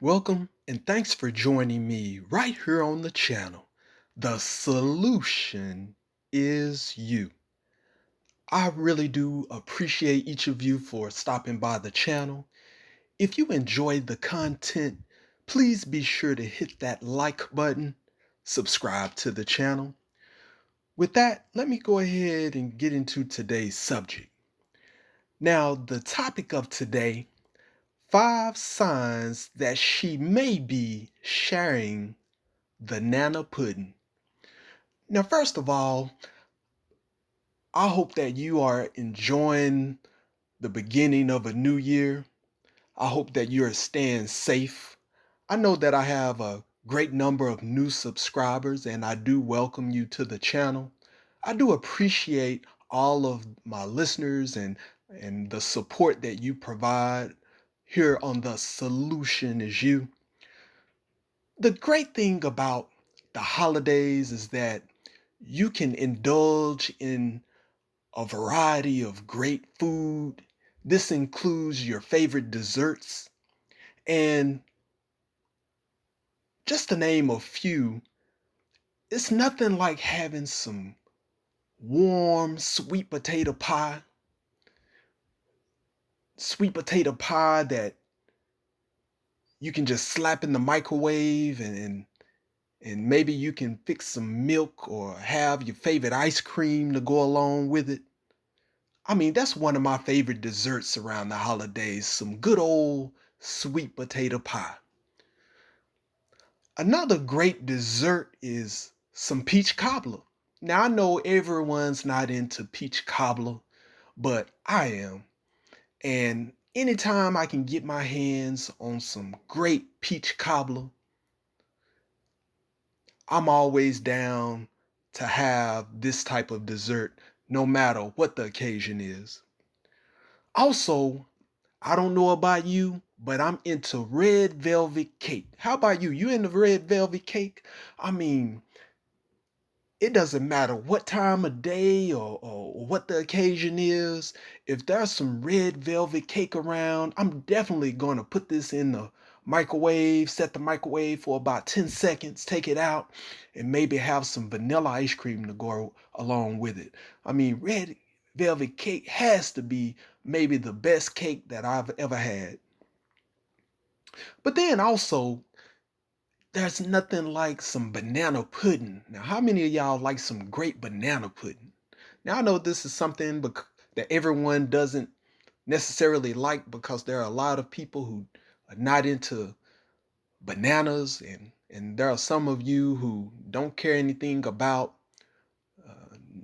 Welcome and thanks for joining me right here on the channel. The solution is you. I really do appreciate each of you for stopping by the channel. If you enjoyed the content, please be sure to hit that like button, subscribe to the channel. With that, let me go ahead and get into today's subject. Now, the topic of today: 5 signs that she may be sharing the Nana pudding. Now, first of all, I hope that you are enjoying the beginning of a new year. I hope that you are staying safe. I know that I have a great number of new subscribers, and I do welcome you to the channel. I do appreciate all of my listeners and the support that you provide here on The Solution Is You. The great thing about the holidays is that you can indulge in a variety of great food. This includes your favorite desserts. And just to name a few, it's nothing like having some warm sweet potato pie that you can just slap in the microwave and maybe you can fix some milk or have your favorite ice cream to go along with it. I mean, that's one of my favorite desserts around the holidays, some good old sweet potato pie. Another great dessert is some peach cobbler. Now, I know everyone's not into peach cobbler, but I am. And anytime I can get my hands on some great peach cobbler, I'm always down to have this type of dessert, no matter what the occasion is. Also, I don't know about you, but I'm into red velvet cake. How about you? You into red velvet cake? I mean, it doesn't matter what time of day or what the occasion is. If there's some red velvet cake around, I'm definitely going to put this in the microwave, set the microwave for about 10 seconds, take it out, and maybe have some vanilla ice cream to go along with it. I mean, red velvet cake has to be maybe the best cake that I've ever had. But then also, there's nothing like some banana pudding. Now, how many of y'all like some great banana pudding? Now, I know this is something that everyone doesn't necessarily like because there are a lot of people who are not into bananas, and there are some of you who don't care anything about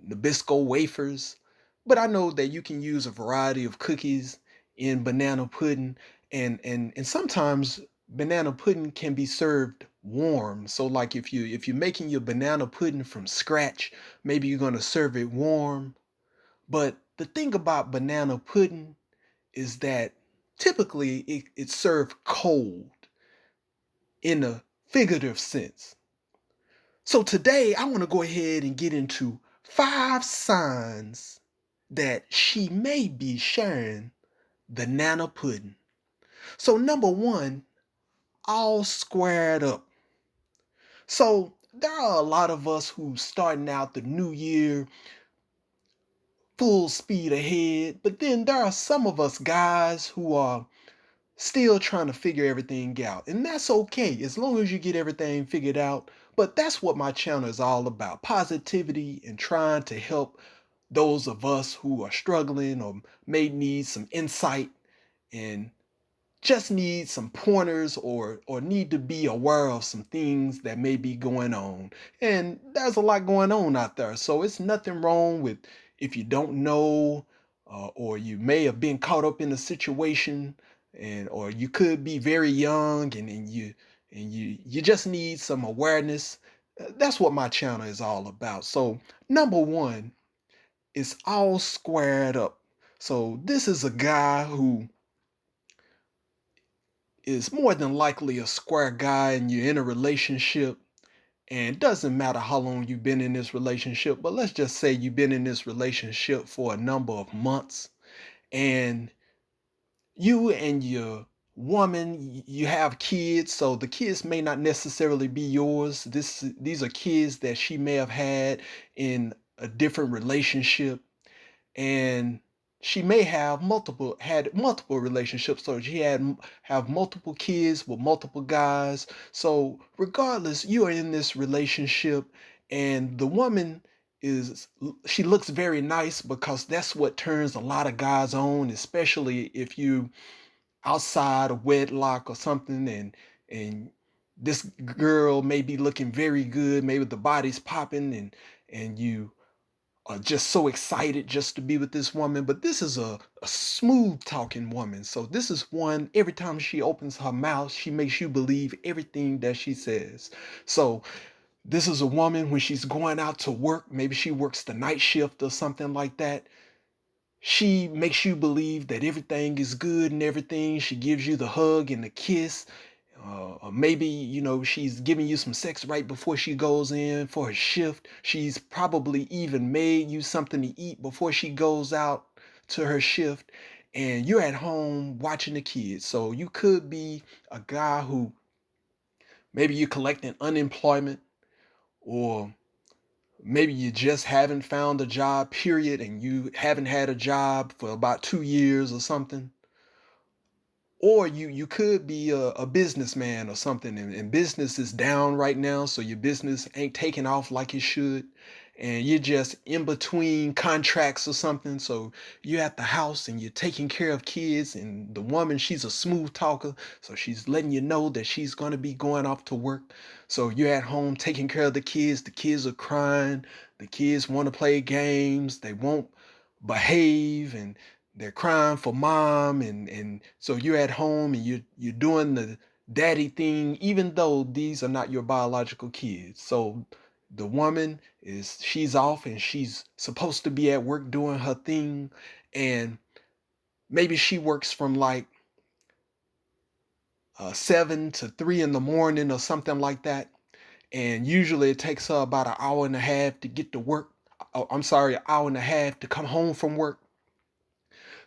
Nabisco wafers. But I know that you can use a variety of cookies in banana pudding, and sometimes banana pudding can be served warm. So like if you're making your banana pudding from scratch, maybe you're gonna serve it warm. But the thing about banana pudding is that typically it's served cold in a figurative sense. So today I want to go ahead and get into 5 signs that she may be sharing the Nana pudding. So number one, all squared up. So there are a lot of us who starting out the new year full speed ahead, but then there are some of us guys who are still trying to figure everything out. And that's okay as long as you get everything figured out. But that's what my channel is all about: positivity and trying to help those of us who are struggling or may need some insight and just need some pointers or need to be aware of some things that may be going on. And there's a lot going on out there. So it's nothing wrong with if you don't know, or you may have been caught up in a situation, and or you could be very young and you just need some awareness. That's what my channel is all about. So number one is all squared up. So this is a guy who is more than likely a square guy, and you're in a relationship, and it doesn't matter how long you've been in this relationship, but let's just say you've been in this relationship for a number of months, and you and your woman, you have kids, so the kids may not necessarily be yours. These are kids that she may have had in a different relationship, and she may have multiple relationships, so she have multiple kids with multiple guys. So regardless, you are in this relationship, and the woman she looks very nice because that's what turns a lot of guys on, especially if you outside of wedlock or something, and this girl may be looking very good, maybe the body's popping, and you are just so excited just to be with this woman. But this is a smooth talking woman. So this is one, every time she opens her mouth, she makes you believe everything that she says. So this is a woman, when she's going out to work, maybe she works the night shift or something like that, she makes you believe that everything is good and everything. She gives you the hug and the kiss. Or maybe, she's giving you some sex right before she goes in for her shift. She's probably even made you something to eat before she goes out to her shift. And you're at home watching the kids. So you could be a guy who maybe you're collecting unemployment, or maybe you just haven't found a job, period, and you haven't had a job for about 2 years or something. Or you could be a businessman or something, and business is down right now, so your business ain't taking off like it should, and you're just in between contracts or something. So you're at the house and you're taking care of kids, and the woman, she's a smooth talker, so she's letting you know that she's going to be going off to work. So you're at home taking care of the kids are crying, the kids want to play games, they won't behave, and they're crying for mom, and so you're at home and you're doing the daddy thing, even though these are not your biological kids. So the woman she's off and she's supposed to be at work doing her thing, and maybe she works from like 7 to 3 in the morning or something like that, and usually it takes her about an hour and a half to get to work. I'm sorry, an hour and a half to come home from work.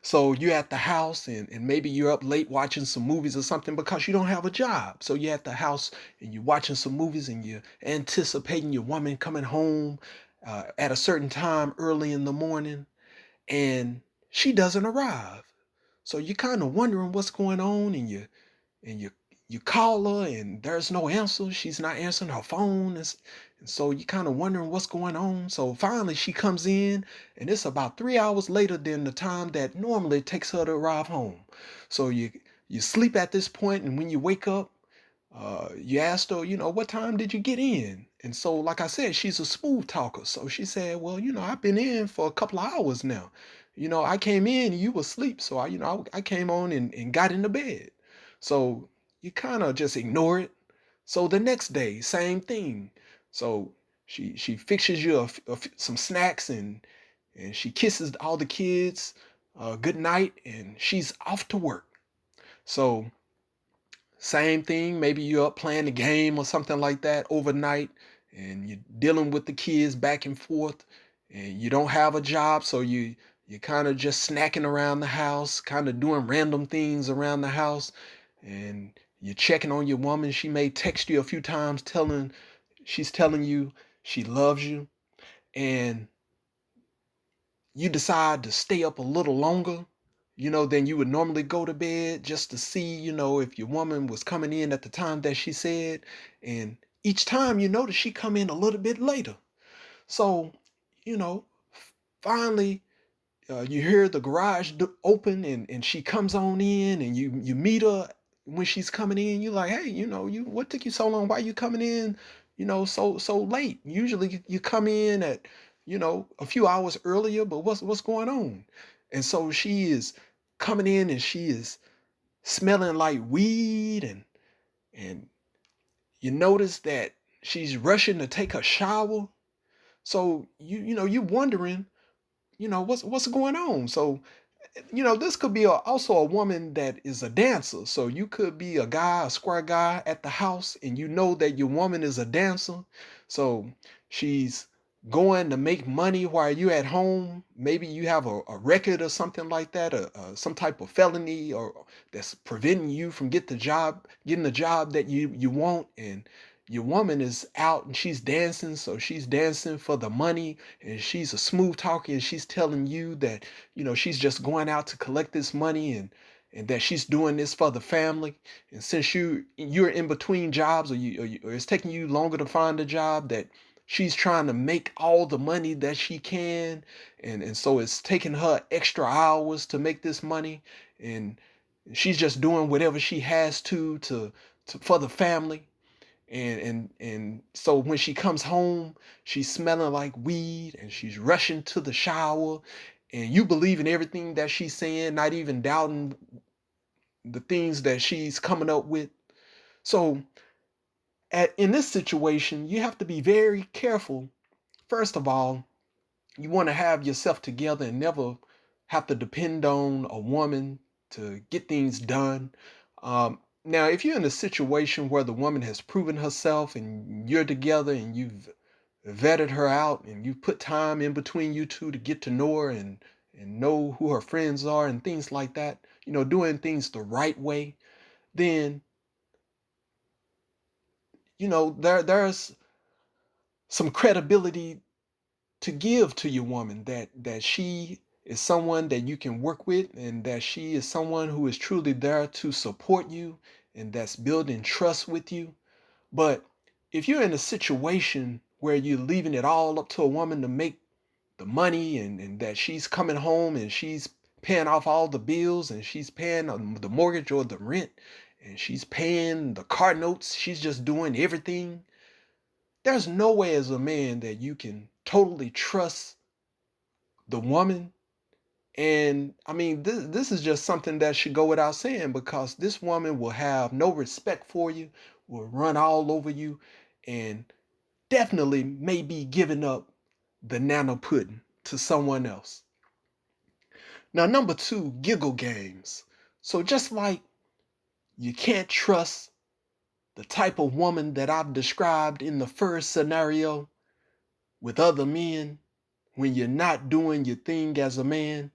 So you're at the house, and maybe you're up late watching some movies or something because you don't have a job. So you're at the house and you're watching some movies and you're anticipating your woman coming home at a certain time early in the morning, and she doesn't arrive. So you're kind of wondering what's going on, and you call her and there's no answer. She's not answering her phone. And so you kind of wondering what's going on. So finally she comes in, and it's about 3 hours later than the time that normally it takes her to arrive home. So you sleep at this point, and when you wake up, you asked her, what time did you get in? And so, like I said, she's a smooth talker. So she said, well, I've been in for a couple of hours now. I came in and you were asleep. So I came on and got into bed. So you kind of just ignore it. So the next day, same thing. So she fixes you some snacks, and she kisses all the kids good night, and she's off to work. So same thing, maybe you're up playing a game or something like that overnight, and you're dealing with the kids back and forth, and you don't have a job, so you're kind of just snacking around the house, kind of doing random things around the house, and you're checking on your woman. She may text you a few times she's telling you she loves you, and you decide to stay up a little longer, than you would normally go to bed, just to see, if your woman was coming in at the time that she said. And each time you notice she come in a little bit later. So, you know, finally, you hear the garage open, and she comes on in, and you meet her when she's coming in. You're like, hey, you what took you so long? Why you coming in, so late? Usually you come in at, a few hours earlier, but what's going on? And so she is coming in, and she is smelling like weed, and you notice that she's rushing to take a shower. So you wondering, what's going on. So this could be also a woman that is a dancer. So you could be a guy, a square guy at the house, and you know that your woman is a dancer. So she's going to make money while you're at home. Maybe you have a record or something like that, some type of felony or that's preventing you from getting the job that you want. And your woman is out and she's dancing, so she's dancing for the money, and she's a smooth talker, and she's telling you that she's just going out to collect this money, and that she's doing this for the family. And since you're in between jobs, or it's taking you longer to find a job, that she's trying to make all the money that she can, and so it's taking her extra hours to make this money, and she's just doing whatever she has to for the family. And so when she comes home, she's smelling like weed, and she's rushing to the shower, and you believe in everything that she's saying, not even doubting the things that she's coming up with. So in this situation, you have to be very careful. First of all, you want to have yourself together and never have to depend on a woman to get things done. Now, if you're in a situation where the woman has proven herself and you're together and you've vetted her out and you put time in between you two to get to know her and know who her friends are and things like that, doing things the right way, then there's some credibility to give to your woman, that she is someone that you can work with, and that she is someone who is truly there to support you, and that's building trust with you. But if you're in a situation where you're leaving it all up to a woman to make the money, and that she's coming home and she's paying off all the bills, and she's paying the mortgage or the rent, and she's paying the car notes, she's just doing everything, there's no way as a man that you can totally trust the woman. And I mean, this is just something that should go without saying, because this woman will have no respect for you, will run all over you, and definitely may be giving up banana pudding to someone else. Now, number two, giggle games. So just like you can't trust the type of woman that I've described in the first scenario with other men when you're not doing your thing as a man,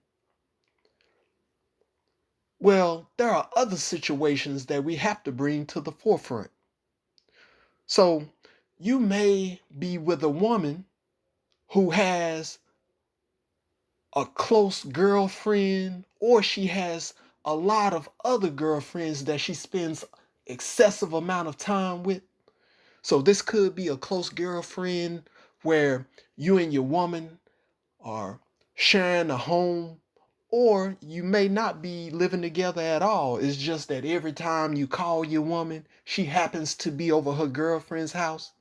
well, there are other situations that we have to bring to the forefront. So you may be with a woman who has a close girlfriend, or she has a lot of other girlfriends that she spends excessive amount of time with. So this could be a close girlfriend where you and your woman are sharing a home, or you may not be living together at all. It's just that every time you call your woman, she happens to be over her girlfriend's house.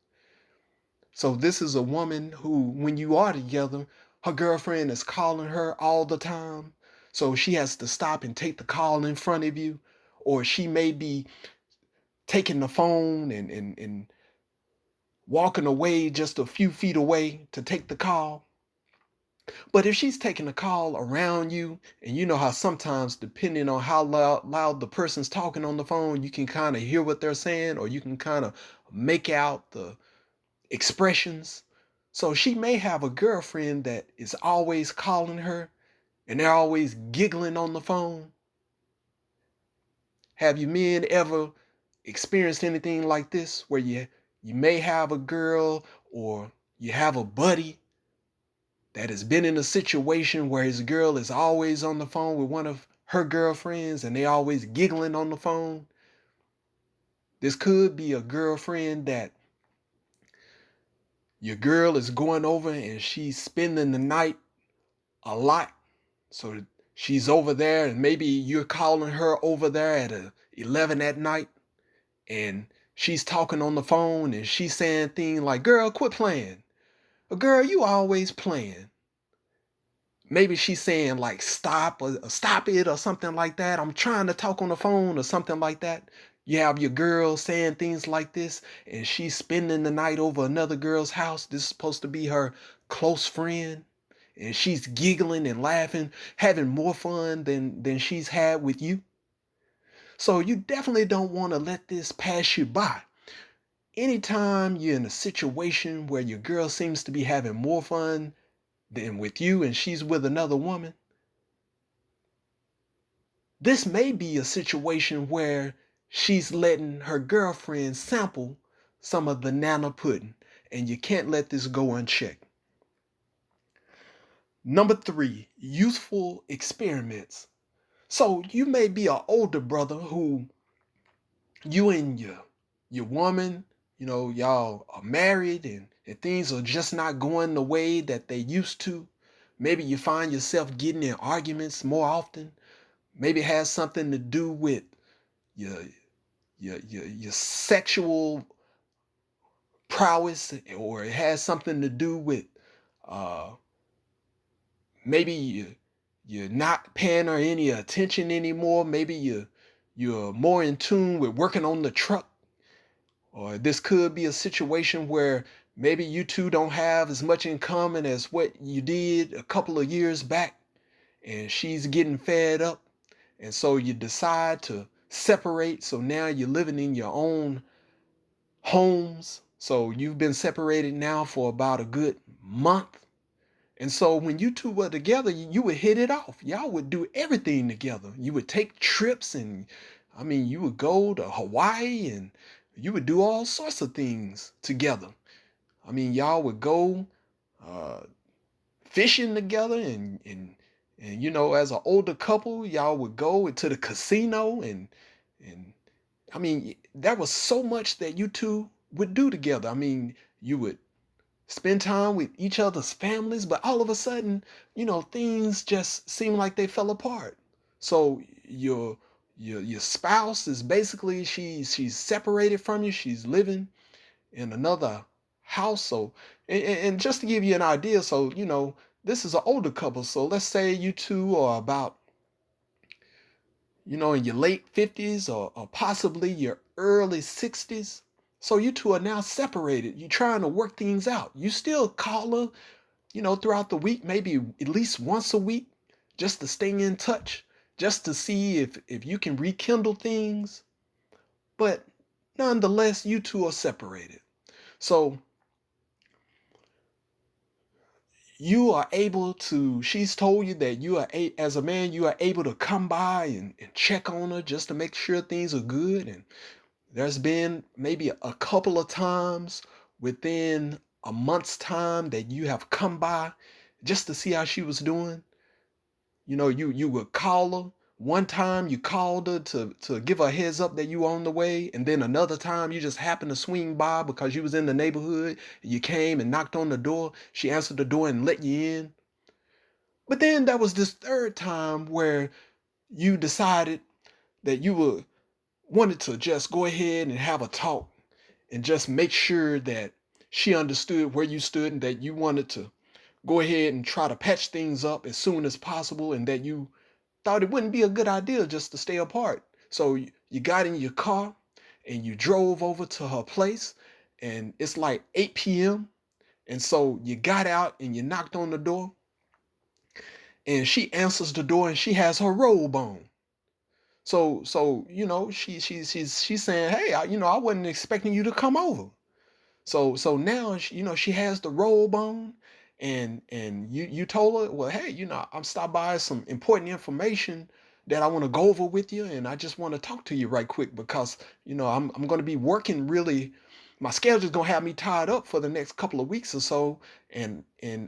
So this is a woman who, when you are together, her girlfriend is calling her all the time. So she has to stop and take the call in front of you. Or she may be taking the phone and walking away just a few feet away to take the call. But if she's taking a call around you, and you know how sometimes, depending on how loud the person's talking on the phone, you can kind of hear what they're saying, or you can kind of make out the expressions. So she may have a girlfriend that is always calling her, and they're always giggling on the phone. Have you men ever experienced anything like this, where you may have a girl, or you have a buddy that has been in a situation where his girl is always on the phone with one of her girlfriends, and they always giggling on the phone? This could be a girlfriend that your girl is going over and she's spending the night a lot. So she's over there, and maybe you're calling her over there at 11 at night, and she's talking on the phone, and she's saying things like, "Girl, quit playing," or "Girl, you always playing." Maybe she's saying like, "Stop," or "Stop it," or something like that. "I'm trying to talk on the phone," or something like that. You have your girl saying things like this, and she's spending the night over another girl's house. This is supposed to be her close friend, and she's giggling and laughing, having more fun than she's had with you. So you definitely don't want to let this pass you by. anytime you're in a situation where your girl seems to be having more fun than with you and she's with another woman, this may be a situation where she's letting her girlfriend sample some of the nana pudding, and you can't let this go unchecked. Number three, youthful experiments. So you may be an older brother who you and your woman, y'all are married and things are just not going the way that they used to. Maybe you find yourself getting in arguments more often. Maybe it has something to do with your your sexual prowess, or it has something to do with uh maybe you're not paying her any attention anymore. Maybe you're more in tune with working on the truck. Or this could be a situation where maybe you two don't have as much in common as what you did a couple of years back, and she's getting fed up. And so you decide to separate. So now you're living in your own homes. So you've been separated now for about a good month. And so when you two were together, you would hit it off. Y'all would do everything together. You would take trips, and I mean, you would go to Hawaii, and you would do all sorts of things together. I mean, y'all would go uh, fishing together, and as an older couple, y'all would go to the casino, and I mean, there was so much that you two would do together. I mean, you would spend time with each other's families, but all of a sudden, things just seem like they fell apart. So your spouse is basically she's separated from you. She's living in another house. So and just to give you an idea, so this is an older couple. So let's say you two are about in your late 50s, or possibly your early 60s. So you two are now separated. You're trying to work things out. You still call her, throughout the week, maybe at least once a week, just to stay in touch, just to see if you can rekindle things. But nonetheless, you two are separated. So you are able to, she's told you that as a man, you are able to come by and check on her just to make sure things are good. And there's been maybe a couple of times within a month's time that you have come by just to see how she was doing. You would call her. One time you called her to give her a heads up that you were on the way, and then another time you just happened to swing by because you was in the neighborhood. You came and knocked on the door. She answered the door and let you in. But then there was this third time where you decided that wanted to just go ahead and have a talk and just make sure that she understood where you stood, and that you wanted to go ahead and try to patch things up as soon as possible, and that you thought it wouldn't be a good idea just to stay apart. So you got in your car and you drove over to her place, and it's like 8 p.m. And so you got out and you knocked on the door, and she answers the door and she has her robe on. So she's saying, "Hey, I wasn't expecting you to come over." So now she has the robe on, and you told her, well, hey, I'm stopped by some important information that I want to go over with you, and I just want to talk to you right quick because I'm going to be working really. My schedule's gonna have me tied up for the next couple of weeks or so, and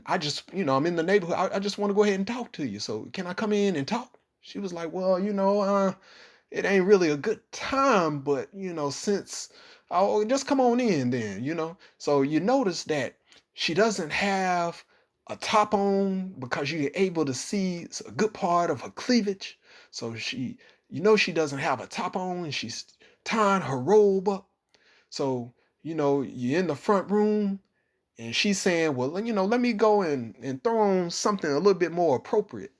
I just I'm in the neighborhood. I just want to go ahead and talk to you. So can I come in and talk? She was like, well, it ain't really a good time, but since oh, just come on in then, So you notice that she doesn't have a top on because you're able to see a good part of her cleavage. So she doesn't have a top on, and she's tying her robe up. So, you're in the front room, and she's saying, well, let me go and throw on something a little bit more appropriate.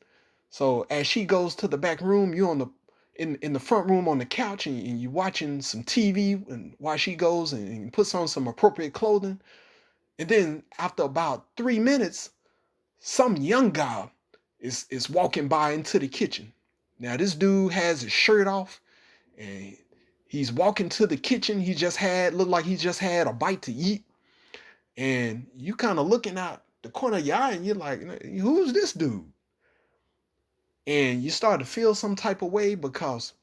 So as she goes to the back room, you're in the front room on the couch, and you're watching some TV, and while she goes and puts on some appropriate clothing. And then after about 3 minutes, some young guy is walking by into the kitchen. Now this dude has his shirt off, and He's walking to the kitchen. Looked like he just had a bite to eat. And you kind of looking out the corner of your eye and you're like, who's this dude? And you start to feel some type of way because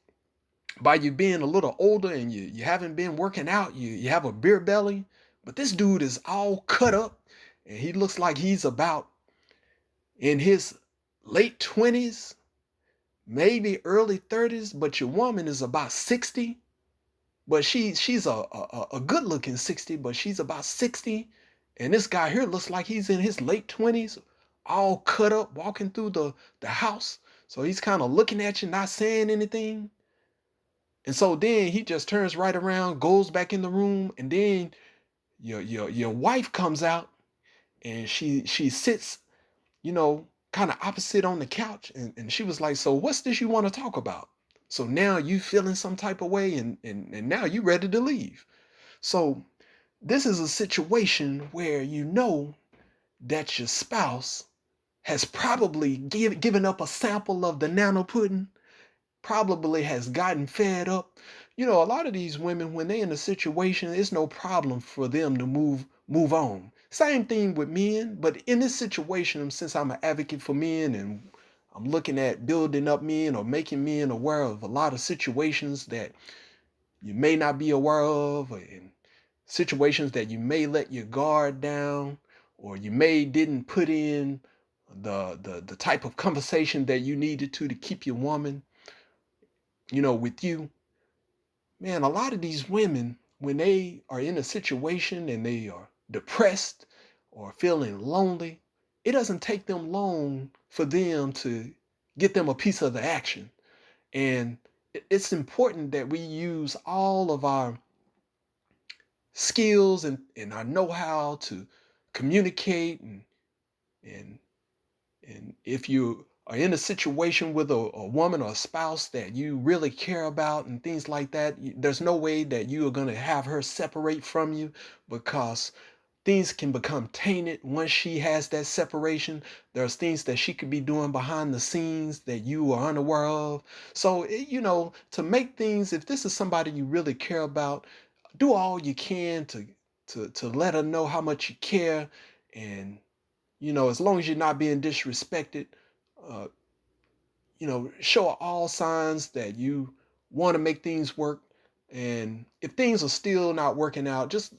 by you being a little older and you haven't been working out, you have a beer belly. But this dude is all cut up and he looks like he's about in his late 20s, maybe early 30s, but your woman is about 60. But she's a good looking 60, but she's about 60. And this guy here looks like he's in his late 20s, all cut up, walking through the house. So he's kind of looking at you, not saying anything. And so then he just turns right around, goes back in the room, and then your wife comes out and she sits, kind of opposite on the couch, and she was like, "So what's this you want to talk about?" So now you feeling some type of way, and now you ready to leave. So this is a situation where you know that your spouse has probably given up a sample of the nano pudding, probably has gotten fed up. A lot of these women, when they're in a situation, it's no problem for them to move on. Same thing with men, but in this situation, since I'm an advocate for men and I'm looking at building up men or making men aware of a lot of situations that you may not be aware of, and situations that you may let your guard down, or you may didn't put in the type of conversation that you needed to keep your woman, with you. Man, a lot of these women, when they are in a situation and they are depressed or feeling lonely, it doesn't take them long for them to get them a piece of the action. And it's important that we use all of our skills and our know-how to communicate and and if you are in a situation with a woman or a spouse that you really care about and things like that, there's no way that you are going to have her separate from you, because things can become tainted once she has that separation. There's things that she could be doing behind the scenes that you are unaware of. So, to make things, if this is somebody you really care about, do all you can to let her know how much you care. And as long as you're not being disrespected, uh, show all signs that you want to make things work. And if things are still not working out, just,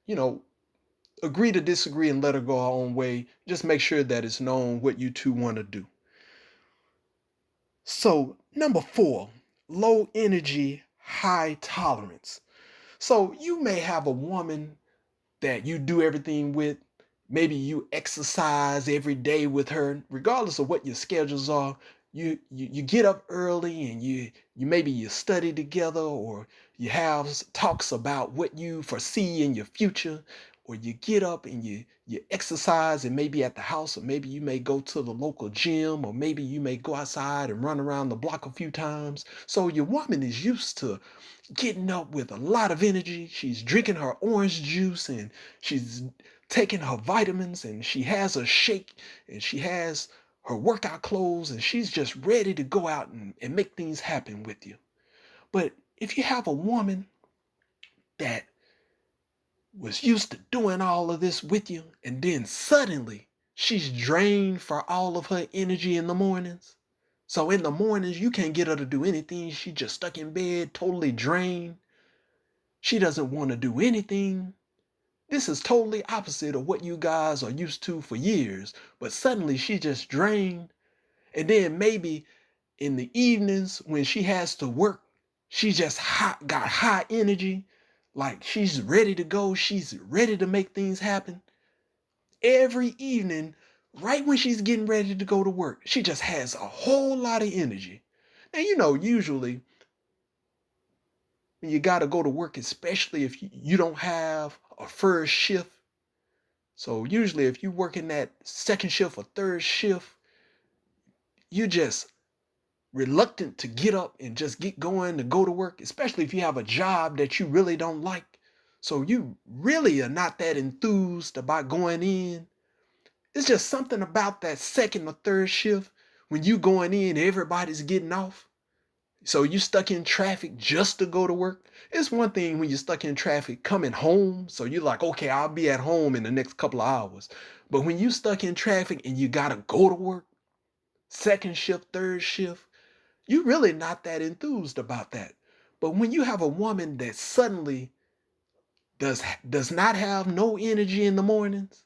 you know, agree to disagree and let her go her own way. Just make sure that it's known what you two want to do. So, number 4, low energy, high tolerance. So, you may have a woman that you do everything with. Maybe you exercise every day with her, regardless of what your schedules are. You get up early and you study together, or you have talks about what you foresee in your future, or you get up and you exercise, and maybe at the house, or maybe you may go to the local gym, or maybe you may go outside and run around the block a few times. So your woman is used to getting up with a lot of energy. She's drinking her orange juice and she's taking her vitamins, and she has a shake, and she has her workout clothes, and she's just ready to go out and make things happen with you. But if you have a woman that was used to doing all of this with you, and then suddenly she's drained for all of her energy in the mornings. So in the mornings, you can't get her to do anything. She just stuck in bed, totally drained. She doesn't want to do anything. This is totally opposite of what you guys are used to for years. But suddenly she just drained. And then maybe in the evenings when she has to work, she just got high energy. Like she's ready to go. She's ready to make things happen. Every evening, right when she's getting ready to go to work, she just has a whole lot of energy. And usually when you got to go to work, especially if you don't have a first shift. So usually if you work in that second shift or third shift, you just reluctant to get up and just get going to go to work, especially if you have a job that you really don't like. So you really are not that enthused about going in. It's just something about that second or third shift when you going in, everybody's getting off. So you stuck in traffic just to go to work. It's one thing when you're stuck in traffic coming home. So you're like, okay, I'll be at home in the next couple of hours. But when you stuck in traffic and you gotta go to work, second shift, third shift, you're really not that enthused about that. But when you have a woman that suddenly does not have no energy in the mornings,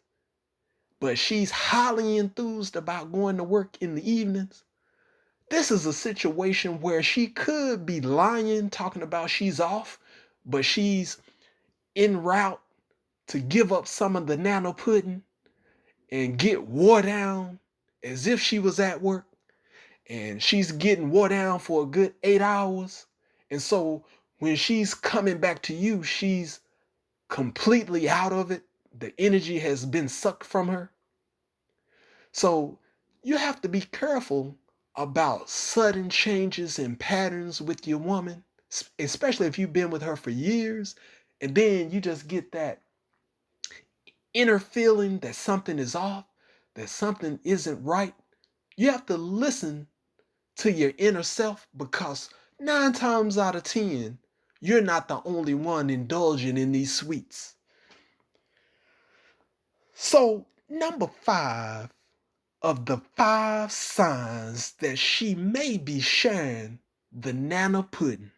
but she's highly enthused about going to work in the evenings, this is a situation where she could be lying, talking about she's off, but she's en route to give up some of the nano pudding and get wore down as if she was at work. And she's getting wore down for a good 8 hours. And so when she's coming back to you, she's completely out of it. The energy has been sucked from her. So you have to be careful about sudden changes and patterns with your woman, especially if you've been with her for years, and then you just get that inner feeling that something is off, that something isn't right. You have to listen to your inner self, because 9 times out of 10, you're not the only one indulging in these sweets. So, number 5 of the 5 signs that she may be sharing the nana pudding.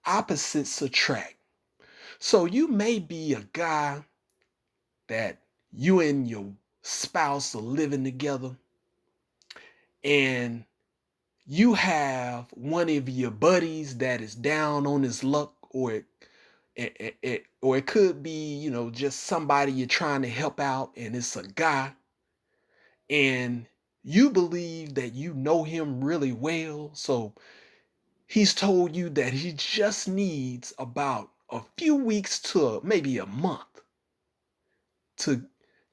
Opposites attract. So you may be a guy that you and your spouse are living together, and you have one of your buddies that is down on his luck, or it could be, just somebody you're trying to help out, and it's a guy, and you believe that you know him really well. So he's told you that he just needs about a few weeks to maybe a month to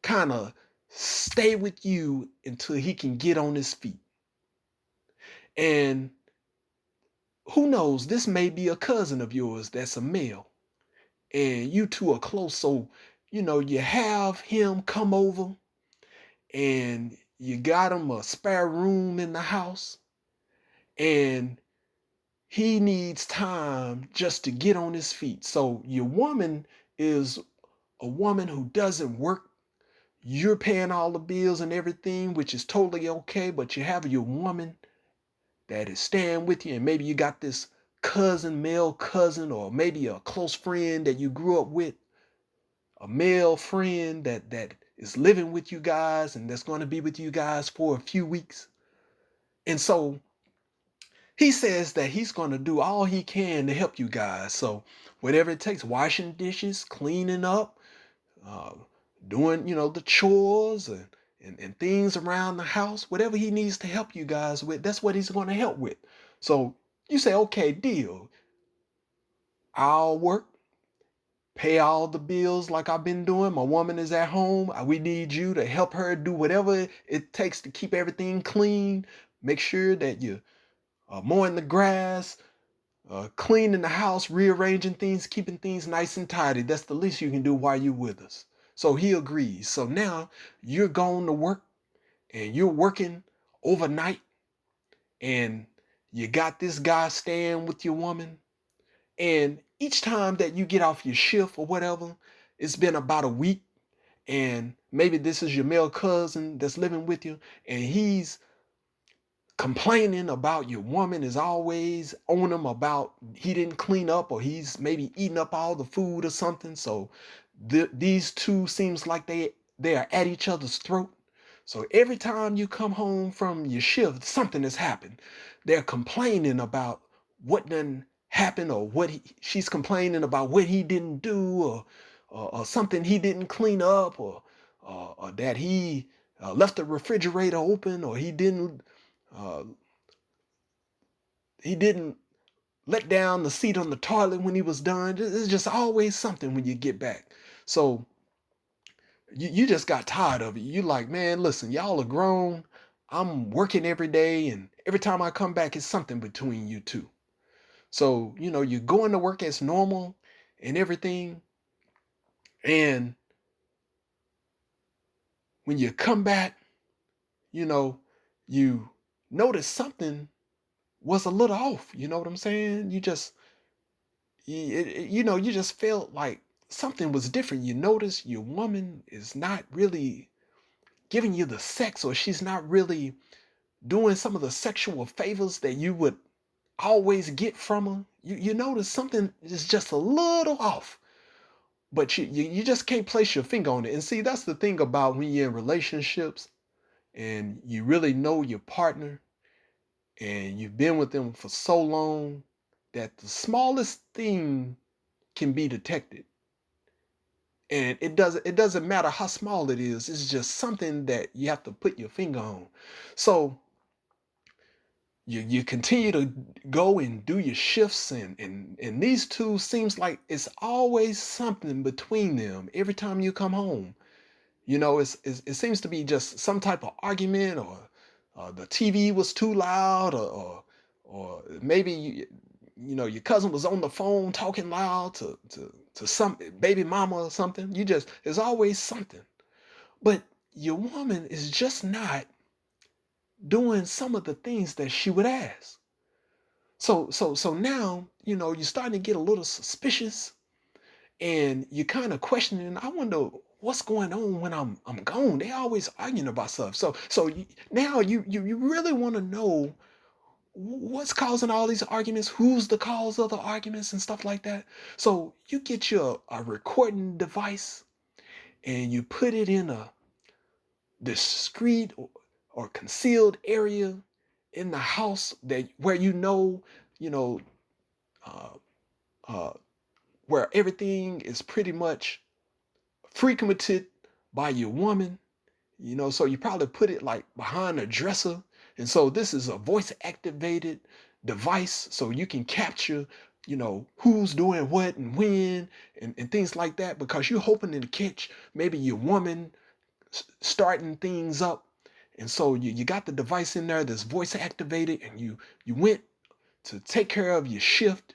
kind of stay with you until he can get on his feet. And who knows, this may be a cousin of yours that's a male, and you two are close. So, you have him come over, and you got him a spare room in the house, and he needs time just to get on his feet. So your woman is a woman who doesn't work. You're paying all the bills and everything, which is totally okay, but you have your woman that is staying with you, and maybe you got this cousin, male cousin, or maybe a close friend that you grew up with, a male friend that is living with you guys and that's going to be with you guys for a few weeks. And so he says that he's going to do all he can to help you guys. So whatever it takes, washing dishes, cleaning up, uh, doing, the chores and things around the house, whatever he needs to help you guys with, that's what he's going to help with. So you say, okay, deal. I'll work, pay all the bills like I've been doing. My woman is at home. We need you to help her do whatever it takes to keep everything clean. Make sure that you're mowing the grass, cleaning the house, rearranging things, keeping things nice and tidy. That's the least you can do while you're with us. So he agrees. So now you're going to work, and you're working overnight, and you got this guy staying with your woman. And each time that you get off your shift or whatever, it's been about a week, and maybe this is your male cousin that's living with you, and he's complaining about your woman, is always on him about he didn't clean up, or he's maybe eating up all the food or something. So these two seems like they are at each other's throat. So every time you come home from your shift, something has happened. They're complaining about what done happened, or she's complaining about what he didn't do, or something he didn't clean up, or that he left the refrigerator open, or uh, he didn't let down the seat on the toilet when he was done. It's just always something when you get back. So you just got tired of it. You like, man, listen, y'all are grown. I'm working every day, and every time I come back, it's something between you two. So, you're going to work as normal and everything. And when you come back, you know, you notice something was a little off. You know what I'm saying? You just felt like something was different. You notice your woman is not really giving you the sex, or she's not really doing some of the sexual favors that you would always get from her. You notice something is just a little off, but you just can't place your finger on it. And see, that's the thing about when you're in relationships and you really know your partner and you've been with them for so long, that the smallest thing can be detected. And it doesn't matter how small it is. It's just something that you have to put your finger on. So you continue to go and do your shifts, and these two seems like it's always something between them every time you come home. It seems to be just some type of argument, or the TV was too loud, or maybe your cousin was on the phone talking loud to some baby mama or something. There's always something. But your woman is just not doing some of the things that she would ask. So now, you're starting to get a little suspicious, and you're kind of questioning. I wonder what's going on when I'm gone. They always arguing about stuff. Now you really want to know what's causing all these arguments, who's the cause of the arguments and stuff like that. So you get your a recording device, and you put it in a discreet or concealed area in the house, that where you know uh, uh, where everything is pretty much frequented by your woman. So you probably put it like behind a dresser. And so this is a voice activated device, so you can capture who's doing what and when, and things like that, because you're hoping to catch maybe your woman starting things up. And so you got the device in there that's voice activated, and you went to take care of your shift.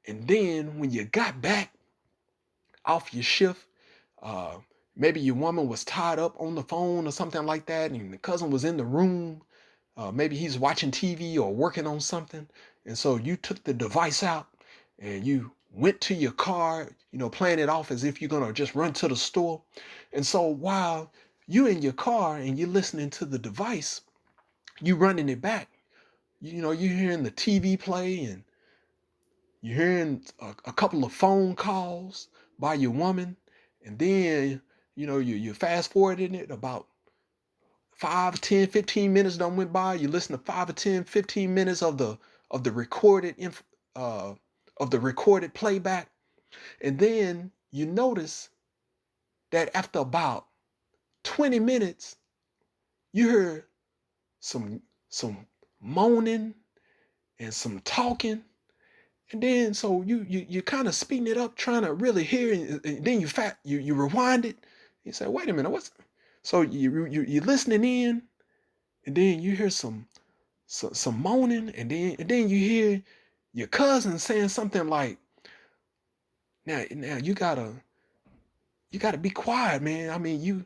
And then when you got back off your shift, uh, maybe your woman was tied up on the phone or something like that, and the cousin was in the room. Maybe he's watching TV or working on something. And so you took the device out and you went to your car, playing it off as if you're going to just run to the store. And so while you in your car and you're listening to the device, you running it back, you're hearing the TV play, and you're hearing a couple of phone calls by your woman. And then, you fast forwarding it about 5, 10, 15 minutes done went by. You listen to 5 or 10, 15 minutes of the recorded uh, playback. And then you notice that after about 20 minutes, you hear some moaning and some talking. And then so you kind of speeding it up, trying to really hear, and then you rewind it. You say, wait a minute, what's so you're listening in, and then you hear some moaning, and then you hear your cousin saying something like, now you gotta be quiet, man. I mean, you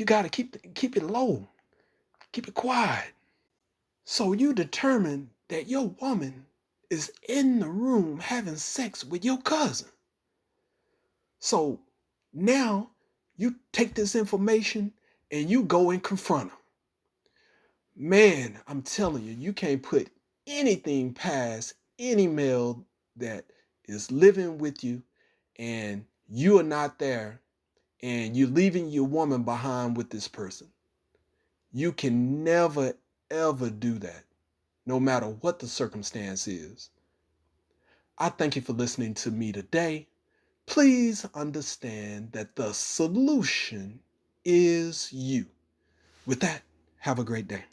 gotta keep it low, keep it quiet. So you determine that your woman is in the room having sex with your cousin. So now you take this information and you go and confront her. Man, I'm telling you, you can't put anything past any male that is living with you, and you are not there, and you're leaving your woman behind with this person. You can never, ever do that, no matter what the circumstance is. I thank you for listening to me today. Please understand that the solution is you. With that, have a great day.